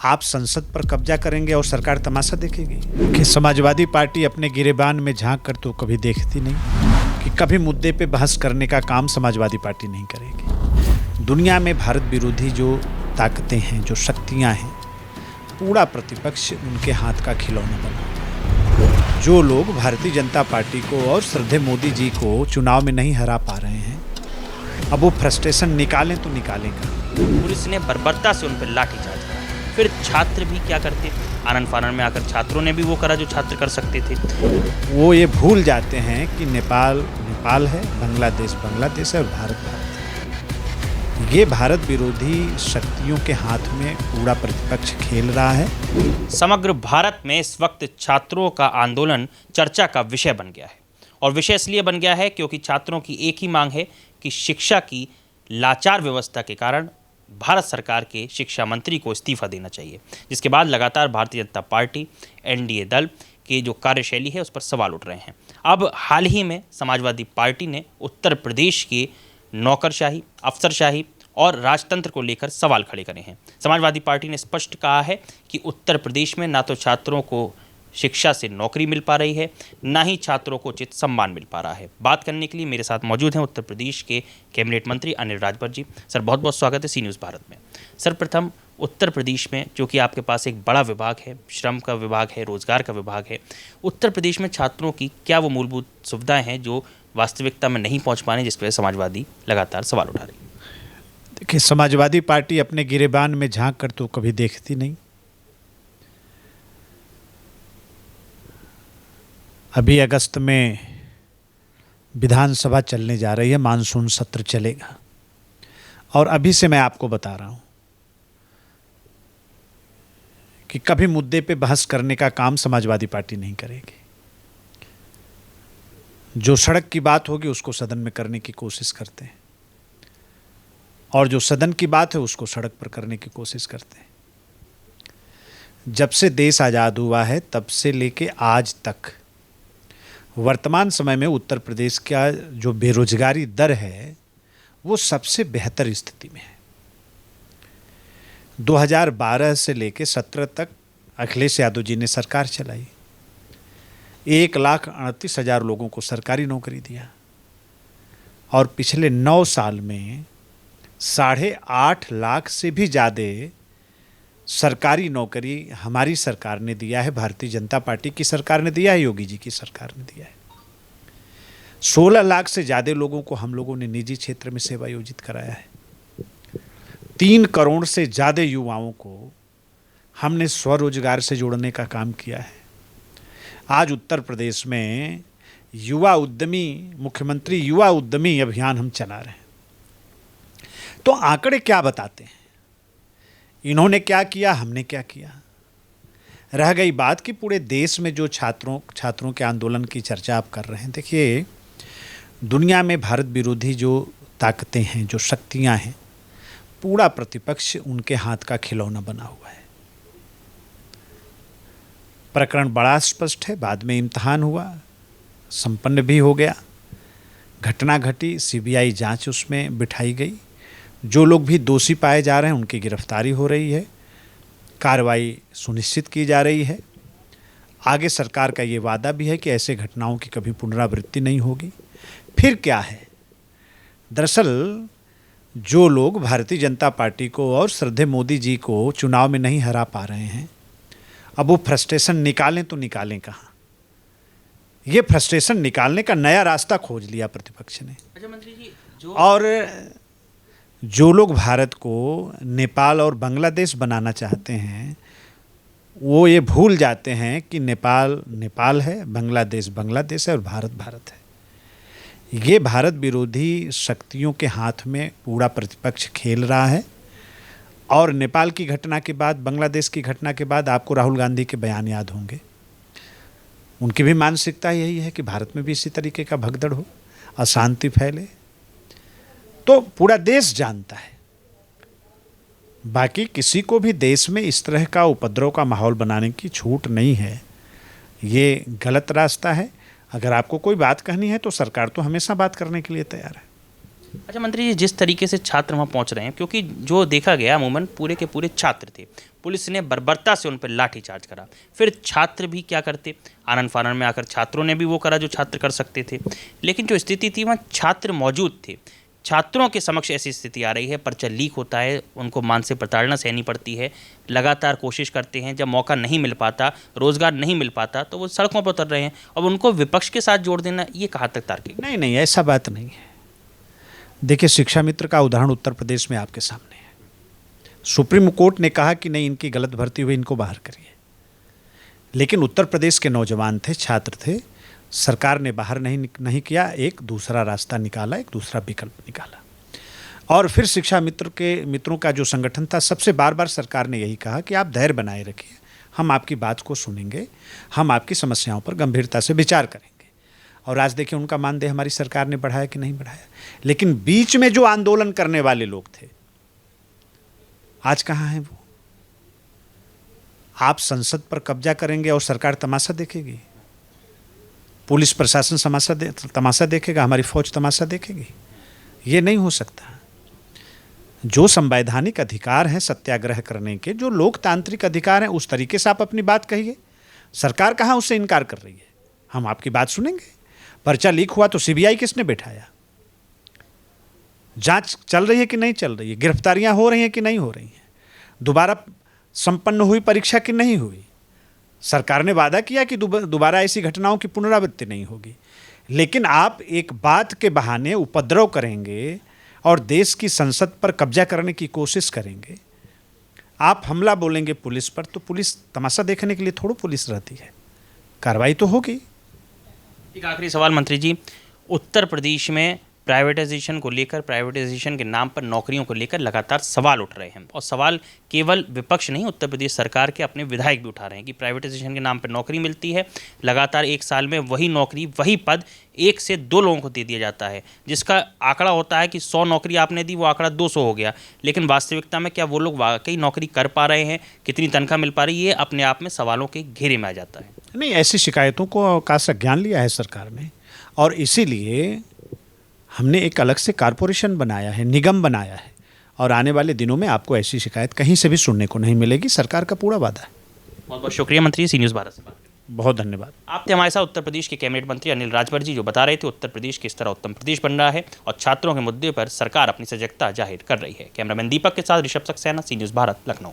आप संसद पर कब्जा करेंगे और सरकार तमाशा देखेगी कि समाजवादी पार्टी अपने गिरेबान में झांक कर तो कभी देखती नहीं कि कभी मुद्दे पे बहस करने का काम समाजवादी पार्टी नहीं करेगी। दुनिया में भारत विरोधी जो ताकतें हैं, जो शक्तियां हैं, पूरा प्रतिपक्ष उनके हाथ का खिलौना बना। जो लोग भारतीय जनता पार्टी को और श्रद्धेय मोदी जी को चुनाव में नहीं हरा पा रहे हैं, अब वो फ्रस्ट्रेशन निकालें तो निकालेंगे। पुलिस ने बर्बरता से उन पर लाठीचार्ज करा। फिर छात्र भी क्या करते, आनन फानन में आकर छात्रों ने भी वो करा जो छात्र कर सकते थे। वो ये भूल जाते हैं कि नेपाल नेपाल है, बांग्लादेश बांग्लादेश है और भारत भारत है। ये भारत विरोधी शक्तियों के हाथ में पूरा प्रतिपक्ष खेल रहा है। समग्र भारत में इस वक्त छात्रों का आंदोलन चर्चा का विषय बन गया है, और विषय इसलिए बन गया है क्योंकि छात्रों की एक ही मांग है कि शिक्षा की लाचार व्यवस्था के कारण भारत सरकार के शिक्षा मंत्री को इस्तीफा देना चाहिए, जिसके बाद लगातार भारतीय जनता पार्टी एनडीए दल की जो कार्यशैली है उस पर सवाल उठ रहे हैं। अब हाल ही में समाजवादी पार्टी ने उत्तर प्रदेश के नौकरशाही, अफसरशाही और राजतंत्र को लेकर सवाल खड़े करे हैं। समाजवादी पार्टी ने स्पष्ट कहा है कि उत्तर प्रदेश में ना तो छात्रों को शिक्षा से नौकरी मिल पा रही है, ना ही छात्रों को उचित सम्मान मिल पा रहा है। बात करने के लिए मेरे साथ मौजूद हैं उत्तर प्रदेश के कैबिनेट मंत्री अनिल राजभर जी। सर, बहुत बहुत स्वागत है सी न्यूज़ भारत में। सर, प्रथम उत्तर प्रदेश में, जो कि आपके पास एक बड़ा विभाग है, श्रम का विभाग है, रोजगार का विभाग है, उत्तर प्रदेश में छात्रों की क्या वो मूलभूत सुविधाएं हैं जो वास्तविकता में नहीं पहुँच पा रही, जिस पर समाजवादी लगातार सवाल उठा रही है? देखिए, समाजवादी पार्टी अपने गिरेबान में झांक कर तो कभी देखती नहीं। अभी अगस्त में विधानसभा चलने जा रही है, मानसून सत्र चलेगा, और अभी से मैं आपको बता रहा हूं कि कभी मुद्दे पे बहस करने का काम समाजवादी पार्टी नहीं करेगी। जो सड़क की बात होगी उसको सदन में करने की कोशिश करते हैं, और जो सदन की बात है उसको सड़क पर करने की कोशिश करते हैं। जब से देश आज़ाद हुआ है तब से लेके आज तक वर्तमान समय में उत्तर प्रदेश का जो बेरोजगारी दर है वो सबसे बेहतर स्थिति में है। 2012 से लेके 17 तक अखिलेश यादव जी ने सरकार चलाई, 1,38,000 लोगों को सरकारी नौकरी दिया, और पिछले 9 साल में 8.5 लाख से भी ज़्यादा सरकारी नौकरी हमारी सरकार ने दिया है, भारतीय जनता पार्टी की सरकार ने दिया है, योगी जी की सरकार ने दिया है। 16 लाख से ज़्यादा लोगों को हम लोगों ने निजी क्षेत्र में सेवा योजित कराया है। 3 करोड़ से ज़्यादा युवाओं को हमने स्वरोजगार से जोड़ने का काम किया है। आज उत्तर प्रदेश में युवा उद्यमी, मुख्यमंत्री युवा उद्यमी अभियान हम चला रहे हैं। तो आंकड़े क्या बताते हैं? इन्होंने क्या किया, हमने क्या किया। रह गई बात कि पूरे देश में जो छात्रों के आंदोलन की चर्चा आप कर रहे हैं, देखिए, दुनिया में भारत विरोधी जो ताकतें हैं, जो शक्तियां हैं, पूरा प्रतिपक्ष उनके हाथ का खिलौना बना हुआ है। प्रकरण बड़ा स्पष्ट है, बाद में इम्तिहान हुआ, संपन्न भी हो गया, घटना घटी, सीबीआई जांच उसमें बिठाई गई, जो लोग भी दोषी पाए जा रहे हैं उनकी गिरफ्तारी हो रही है, कार्रवाई सुनिश्चित की जा रही है। आगे सरकार का ये वादा भी है कि ऐसे घटनाओं की कभी पुनरावृत्ति नहीं होगी। फिर क्या है? दरअसल जो लोग भारतीय जनता पार्टी को और श्रद्धेय मोदी जी को चुनाव में नहीं हरा पा रहे हैं, अब वो फ्रस्ट्रेशन निकालें तो निकालें कहाँ? ये फ्रस्ट्रेशन निकालने का नया रास्ता खोज लिया प्रतिपक्ष ने। अच्छा मंत्री जी, और जो लोग भारत को नेपाल और बांग्लादेश बनाना चाहते हैं, वो ये भूल जाते हैं कि नेपाल नेपाल है, बांग्लादेश बांग्लादेश है और भारत भारत है। ये भारत विरोधी शक्तियों के हाथ में पूरा प्रतिपक्ष खेल रहा है। और नेपाल की घटना के बाद, बांग्लादेश की घटना के बाद आपको राहुल गांधी के बयान याद होंगे। उनकी भी मानसिकता यही है कि भारत में भी इसी तरीके का भगदड़ हो, अशांति फैले। तो पूरा देश जानता है, बाकी किसी को भी देश में इस तरह का उपद्रव का माहौल बनाने की छूट नहीं है। ये गलत रास्ता है। अगर आपको कोई बात कहनी है तो सरकार तो हमेशा बात करने के लिए तैयार है। अच्छा मंत्री जी, जिस तरीके से छात्र वहाँ पहुँच रहे हैं, क्योंकि जो देखा गया अमूमन पूरे के पूरे छात्र थे, पुलिस ने बर्बरता से उन पर लाठीचार्ज करा। फिर छात्र भी क्या करते, आनन फानन में आकर छात्रों ने भी वो करा जो छात्र कर सकते थे। लेकिन जो स्थिति थी वहाँ छात्र मौजूद थे, छात्रों के समक्ष ऐसी स्थिति आ रही है, पर्चा लीक होता है, उनको मानसिक प्रताड़ना सहनी पड़ती है, लगातार कोशिश करते हैं, जब मौका नहीं मिल पाता, रोजगार नहीं मिल पाता तो वो सड़कों पर उतर रहे हैं। अब उनको विपक्ष के साथ जोड़ देना, ये कहाँ तक तार्किक? नहीं नहीं, ऐसा बात नहीं है। देखिए, शिक्षा मित्र का उदाहरण उत्तर प्रदेश में आपके सामने है। सुप्रीम कोर्ट ने कहा कि नहीं, इनकी गलत भर्ती हुई, इनको बाहर करिए। लेकिन उत्तर प्रदेश के नौजवान थे, छात्र थे, सरकार ने बाहर नहीं किया, एक दूसरा रास्ता निकाला, एक दूसरा विकल्प निकाला। और फिर शिक्षा मित्रों का जो संगठन था, सबसे बार बार सरकार ने यही कहा कि आप धैर्य बनाए रखिए, हम आपकी बात को सुनेंगे, हम आपकी समस्याओं पर गंभीरता से विचार करेंगे। और आज देखिए, उनका मानदेय हमारी सरकार ने बढ़ाया कि नहीं बढ़ाया। लेकिन बीच में जो आंदोलन करने वाले लोग थे, आज कहाँ हैं वो? आप संसद पर कब्जा करेंगे और सरकार तमाशा देखेगी, पुलिस प्रशासन तमाशा देखेगा, हमारी फौज तमाशा देखेगी। ये नहीं हो सकता। जो संवैधानिक अधिकार हैं सत्याग्रह करने के, जो लोकतांत्रिक अधिकार हैं, उस तरीके से आप अपनी बात कहिए। सरकार कहाँ उससे इनकार कर रही है? हम आपकी बात सुनेंगे। पर्चा लीक हुआ तो सीबीआई किसने बैठाया? जांच चल रही है कि नहीं चल रही है? गिरफ्तारियां हो रही हैं कि नहीं हो रही हैं? दोबारा संपन्न हुई परीक्षा कि नहीं हुई? सरकार ने वादा किया कि दोबारा ऐसी घटनाओं की पुनरावृत्ति नहीं होगी। लेकिन आप एक बात के बहाने उपद्रव करेंगे और देश की संसद पर कब्जा करने की कोशिश करेंगे। आप हमला बोलेंगे पुलिस पर, तो पुलिस तमाशा देखने के लिए थोड़ा पुलिस रहती है, कार्रवाई तो होगी। एक आखिरी सवाल मंत्री जी, उत्तर प्रदेश में प्राइवेटाइजेशन को लेकर, प्राइवेटाइजेशन के नाम पर नौकरियों को लेकर लगातार सवाल उठ रहे हैं, और सवाल केवल विपक्ष नहीं, उत्तर प्रदेश सरकार के अपने विधायक भी उठा रहे हैं कि प्राइवेटाइजेशन के नाम पर नौकरी मिलती है, लगातार एक साल में वही नौकरी, वही पद 1 से 2 लोगों को दे दिया जाता है, जिसका आंकड़ा होता है कि 100 नौकरी आपने दी, वो आंकड़ा 200 हो गया। लेकिन वास्तविकता में क्या वो लोग वाकई नौकरी कर पा रहे हैं, कितनी तनख्वाह मिल पा रही है, ये अपने आप में सवालों के घेरे में आ जाता है। नहीं, ऐसी शिकायतों को का संज्ञान लिया है सरकार ने, और इसीलिए हमने एक अलग से कॉरपोरेशन बनाया है, निगम बनाया है, और आने वाले दिनों में आपको ऐसी शिकायत कहीं से भी सुनने को नहीं मिलेगी। सरकार का पूरा वादा है। बहुत बहुत शुक्रिया मंत्री, सी न्यूज़ भारत से बात। बहुत धन्यवाद। आप थे हमारे साथ उत्तर प्रदेश के कैबिनेट मंत्री अनिल राजभर जी, जो बता रहे थे उत्तर प्रदेश किस तरह उत्तम प्रदेश बन रहा है और छात्रों के मुद्दे पर सरकार अपनी सजगता जाहिर कर रही है। कैमरामैन दीपक के साथ ऋषभ सक्सेना, सी न्यूज़ भारत, लखनऊ।